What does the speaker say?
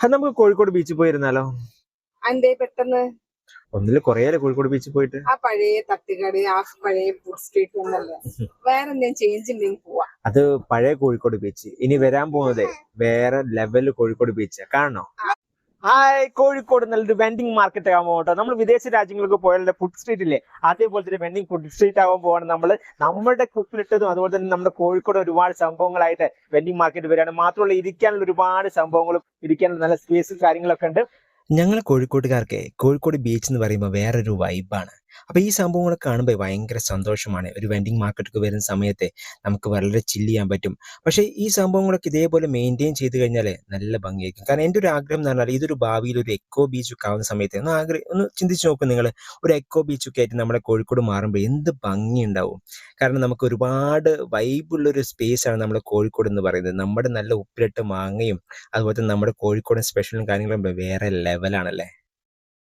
അത് നമുക്ക് കോഴിക്കോട് ബീച്ചിൽ പോയിരുന്നാലോ? അന്തേ പെട്ടെന്ന് ഒന്നില് കൊറേയല്ലേ കോഴിക്കോട് ബീച്ചിൽ പോയിട്ട്. ആ പഴയ തട്ടുകട, ആ പഴയ ഫുഡ് സ്ട്രീറ്റ് ഒന്നല്ലേ, വേറെ എന്തെങ്കിലും ചേഞ്ച് ഉണ്ടെങ്കിൽ പോവാ. അത് പഴയ കോഴിക്കോട് ബീച്ച്. ഇനി വരാൻ പോകുന്നതേ വേറെ ലെവല് കോഴിക്കോട് ബീച്ച് കാണണോ? ഹായ്, കോഴിക്കോട് നല്ലൊരു വെൻഡിങ് മാർക്കറ്റ് ആകാൻ പോകട്ടോ. നമ്മൾ വിദേശ രാജ്യങ്ങൾക്ക് പോയാലുള്ള ഫുഡ് സ്ട്രീറ്റ് ഇല്ലേ, അതേപോലെ തന്നെ വെൻഡിങ് ഫുഡ് സ്ട്രീറ്റ് ആകാൻ പോവാണ്. നമ്മുടെ കുപ്പിലിട്ടതും അതുപോലെ തന്നെ നമ്മുടെ കോഴിക്കോട് ഒരുപാട് സംഭവങ്ങളായിട്ട് വെൻഡിങ് മാർക്കറ്റ് വരികയാണ്. മാത്രമല്ല ഇരിക്കാനുള്ള ഒരുപാട് സംഭവങ്ങളും ഇരിക്കാനുള്ള നല്ല സ്പേസും കാര്യങ്ങളൊക്കെ ഉണ്ട്. ഞങ്ങൾ കോഴിക്കോട്ടുകാർക്ക് കോഴിക്കോട് ബീച്ച് എന്ന് പറയുമ്പോൾ വേറൊരു വൈബാണ്. അപ്പോൾ ഈ സംഭവങ്ങൾ കാണുമ്പോൾ ഭയങ്കര സന്തോഷമാണ്. ഒരു വെൻഡിങ് മാർക്കറ്റൊക്കെ വരുന്ന സമയത്ത് നമുക്ക് വളരെ ചില്ല് ചെയ്യാൻ പറ്റും. പക്ഷേ ഈ സംഭവങ്ങളൊക്കെ ഇതേപോലെ മെയിൻറ്റെയിൻ ചെയ്ത് കഴിഞ്ഞാൽ നല്ല ഭംഗിയായിരിക്കും. കാരണം എൻ്റെ ഒരു ആഗ്രഹം എന്ന് പറഞ്ഞാൽ ഇതൊരു ഭാവിയിൽ ഒരു എക്കോ ബീച്ചൊക്കെ ആവുന്ന സമയത്ത് ഒന്ന് ചിന്തിച്ച് നോക്കും നിങ്ങൾ. ഒരു എക്കോ ബീച്ചൊക്കെ ആയിട്ട് നമ്മുടെ കോഴിക്കോട് മാറുമ്പോൾ എന്ത് ഭംഗി ഉണ്ടാവും. കാരണം നമുക്ക് ഒരുപാട് വൈബുള്ളൊരു സ്പേസാണ് നമ്മുടെ കോഴിക്കോട് എന്ന് പറയുന്നത്. നമ്മുടെ നല്ല ഉപ്പിലിട്ട മാങ്ങയും അതുപോലെ തന്നെ നമ്മുടെ കോഴിക്കോടൻ സ്പെഷ്യലും കാര്യങ്ങളും വേറെ ലെവലാണല്ലേ.